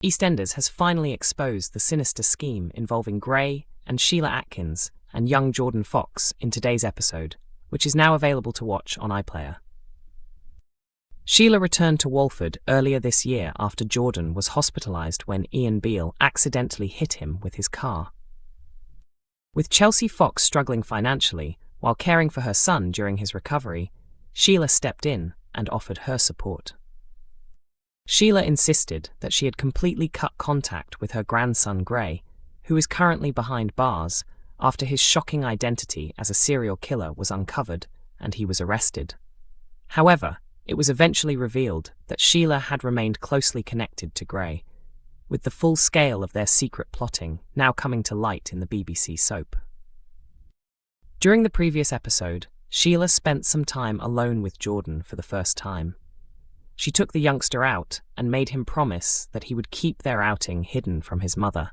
EastEnders has finally exposed the sinister scheme involving Gray and Sheila Atkins and young Jordan Fox in today's episode, which is now available to watch on iPlayer. Sheila returned to Walford earlier this year after Jordan was hospitalized when Beale accidentally hit him with his car. With Chelsea Fox struggling financially while caring for her son during his recovery, Sheila stepped in and offered her support. Sheila insisted that she had completely cut contact with her grandson Gray, who is currently behind bars after his shocking identity as a serial killer was uncovered and he was arrested. However, it was eventually revealed that Sheila had remained closely connected to Gray, with the full scale of their secret plotting now coming to light in the BBC soap. During the previous episode, Sheila spent some time alone with Jordan for the first time. She took the youngster out and made him promise that he would keep their outing hidden from his mother.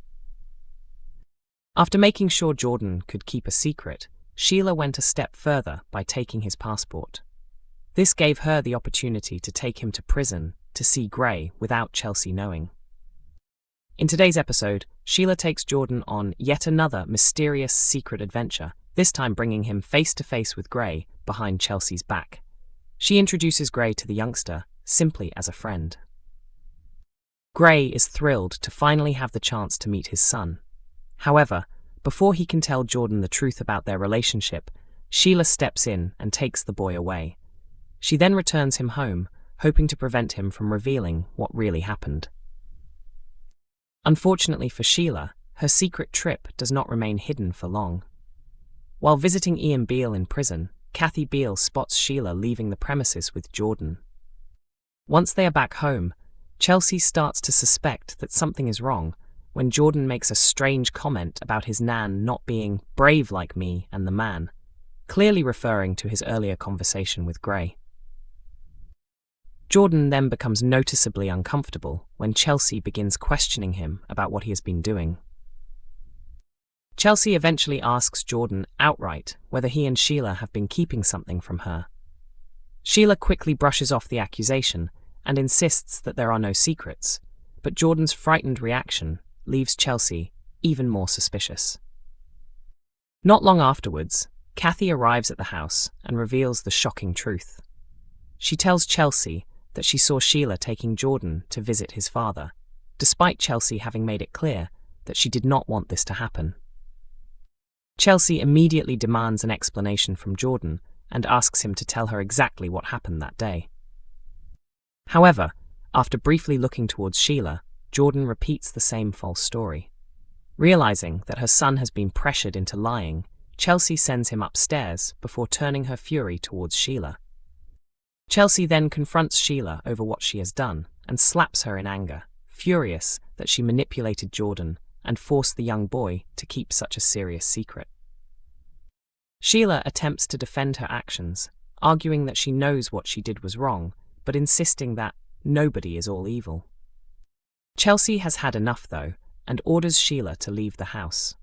After making sure Jordan could keep a secret, Sheila went a step further by taking his passport. This gave her the opportunity to take him to prison to see Gray without Chelsea knowing. In today's episode, Sheila takes Jordan on yet another mysterious secret adventure, this time bringing him face to face with Gray behind Chelsea's back. She introduces Gray to the youngster simply as a friend. Gray is thrilled to finally have the chance to meet his son. However, before he can tell Jordan the truth about their relationship, Sheila steps in and takes the boy away. She then returns him home, hoping to prevent him from revealing what really happened. Unfortunately for Sheila, her secret trip does not remain hidden for long. While visiting Beale in prison, Beale spots Sheila leaving the premises with Jordan. Once they are back home, Chelsea starts to suspect that something is wrong when Jordan makes a strange comment about his nan not being brave like me and the man, clearly referring to his earlier conversation with Gray. Jordan then becomes noticeably uncomfortable when Chelsea begins questioning him about what he has been doing. Chelsea eventually asks Jordan outright whether he and Sheila have been keeping something from her. Sheila quickly brushes off the accusation and insists that there are no secrets, but Jordan's frightened reaction leaves Chelsea even more suspicious. Not long afterwards, Kathy arrives at the house and reveals the shocking truth. She tells Chelsea that she saw Sheila taking Jordan to visit his father, despite Chelsea having made it clear that she did not want this to happen. Chelsea immediately demands an explanation from Jordan and asks him to tell her exactly what happened that day. However, after briefly looking towards Sheila, Jordan repeats the same false story. Realizing that her son has been pressured into lying, Chelsea sends him upstairs before turning her fury towards Sheila. Chelsea then confronts Sheila over what she has done and slaps her in anger, furious that she manipulated Jordan and forced the young boy to keep such a serious secret. Sheila attempts to defend her actions, arguing that she knows what she did was wrong, but insisting that nobody is all evil. Chelsea has had enough, though, and orders Sheila to leave the house.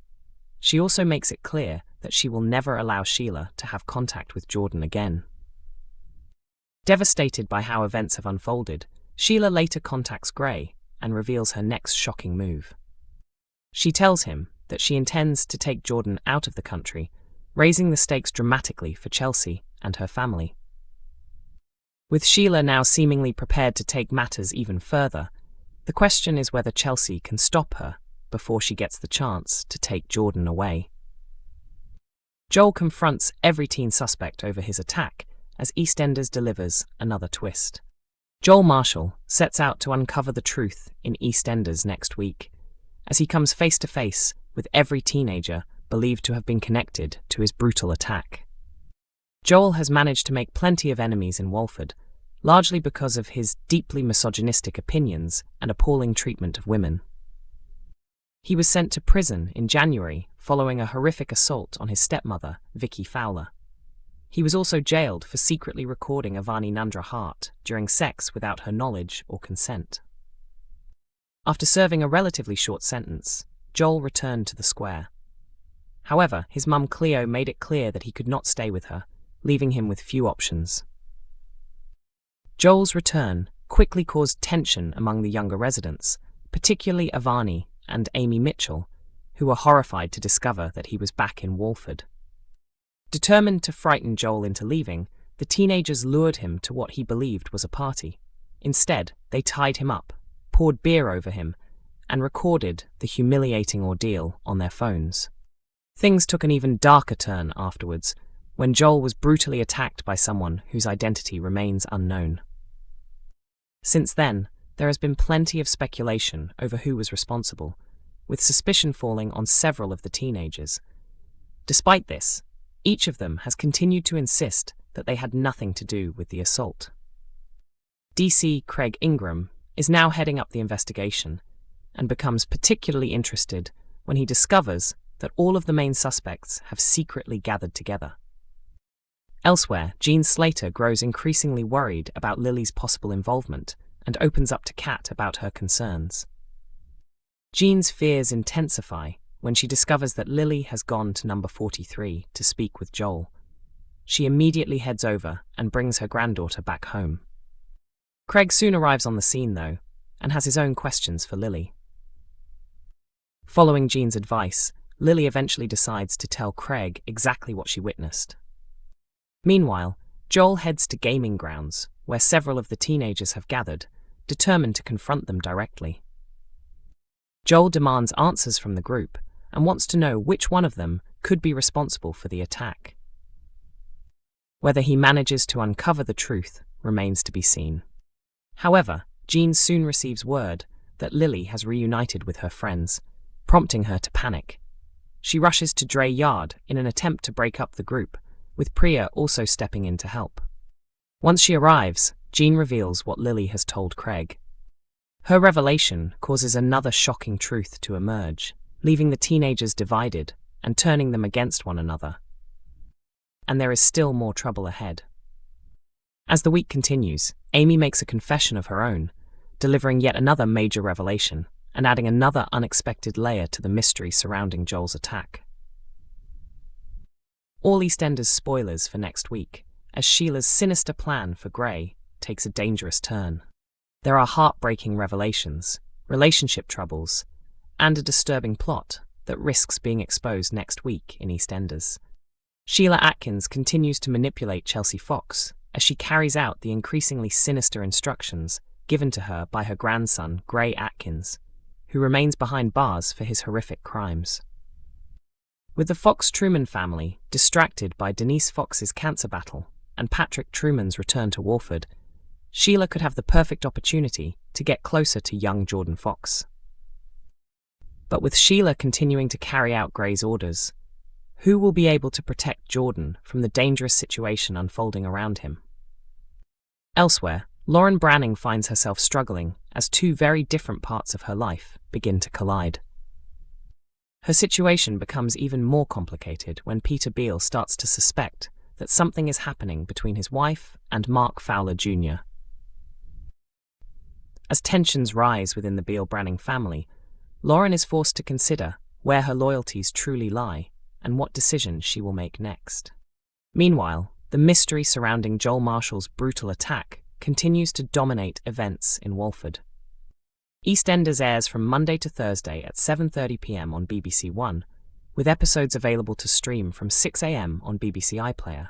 She also makes it clear that she will never allow Sheila to have contact with Jordan again. Devastated by how events have unfolded, Sheila later contacts Gray and reveals her next shocking move. She tells him that she intends to take Jordan out of the country, raising the stakes dramatically for Chelsea and her family. With Sheila now seemingly prepared to take matters even further, the question is whether Chelsea can stop her before she gets the chance to take Jordan away. Joel confronts every teen suspect over his attack as EastEnders delivers another twist. Joel Marshall sets out to uncover the truth in EastEnders next week, as he comes face to face with every teenager believed to have been connected to his brutal attack. Joel has managed to make plenty of enemies in Walford, largely because of his deeply misogynistic opinions and appalling treatment of women. He was sent to prison in January following a horrific assault on his stepmother, Vicky Fowler. He was also jailed for secretly recording Avani Nandra Hart during sex without her knowledge or consent. After serving a relatively short sentence, Joel returned to the square. However, his mum Cleo made it clear that he could not stay with her, leaving him with few options. Joel's return quickly caused tension among the younger residents, particularly Avani and Amy Mitchell, who were horrified to discover that he was back in Walford. Determined to frighten Joel into leaving, the teenagers lured him to what he believed was a party. Instead, they tied him up, poured beer over him, and recorded the humiliating ordeal on their phones. Things took an even darker turn afterwards, when Joel was brutally attacked by someone whose identity remains unknown. Since then, there has been plenty of speculation over who was responsible, with suspicion falling on several of the teenagers. Despite this, each of them has continued to insist that they had nothing to do with the assault. DC Craig Ingram is now heading up the investigation and becomes particularly interested when he discovers that all of the main suspects have secretly gathered together. Elsewhere, Jean Slater grows increasingly worried about Lily's possible involvement and opens up to Kat about her concerns. Jean's fears intensify when she discovers that Lily has gone to number 43 to speak with Joel. She immediately heads over and brings her granddaughter back home. Craig soon arrives on the scene, though, and has his own questions for Lily. Following Jean's advice, Lily eventually decides to tell Craig exactly what she witnessed. Meanwhile, Joel heads to gaming grounds, where several of the teenagers have gathered, determined to confront them directly. Joel demands answers from the group and wants to know which one of them could be responsible for the attack. Whether he manages to uncover the truth remains to be seen. However, Jean soon receives word that Lily has reunited with her friends, prompting her to panic. She rushes to Dre Yard in an attempt to break up the group, with Priya also stepping in to help. Once she arrives, Jean reveals what Lily has told Craig. Her revelation causes another shocking truth to emerge, leaving the teenagers divided and turning them against one another. And there is still more trouble ahead. As the week continues, Amy makes a confession of her own, delivering yet another major revelation and adding another unexpected layer to the mystery surrounding Joel's attack. All EastEnders spoilers for next week, as Sheila's sinister plan for Gray takes a dangerous turn. There are heartbreaking revelations, relationship troubles, and a disturbing plot that risks being exposed next week in EastEnders. Sheila Atkins continues to manipulate Chelsea Fox as she carries out the increasingly sinister instructions given to her by her grandson, Gray Atkins, who remains behind bars for his horrific crimes. With the Fox-Truman family distracted by Denise Fox's cancer battle and Patrick Truman's return to Walford, Sheila could have the perfect opportunity to get closer to young Jordan Fox. But with Sheila continuing to carry out Gray's orders, who will be able to protect Jordan from the dangerous situation unfolding around him? Elsewhere, Lauren Branning finds herself struggling as two very different parts of her life begin to collide. Her situation becomes even more complicated when Peter Beale starts to suspect that something is happening between his wife and Mark Fowler Jr. As tensions rise within the Beale-Branning family, Lauren is forced to consider where her loyalties truly lie and what decisions she will make next. Meanwhile, the mystery surrounding Joel Marshall's brutal attack continues to dominate events in Walford. EastEnders airs from Monday to Thursday at 7:30 p.m. on BBC One, with episodes available to stream from 6 a.m. on BBC iPlayer.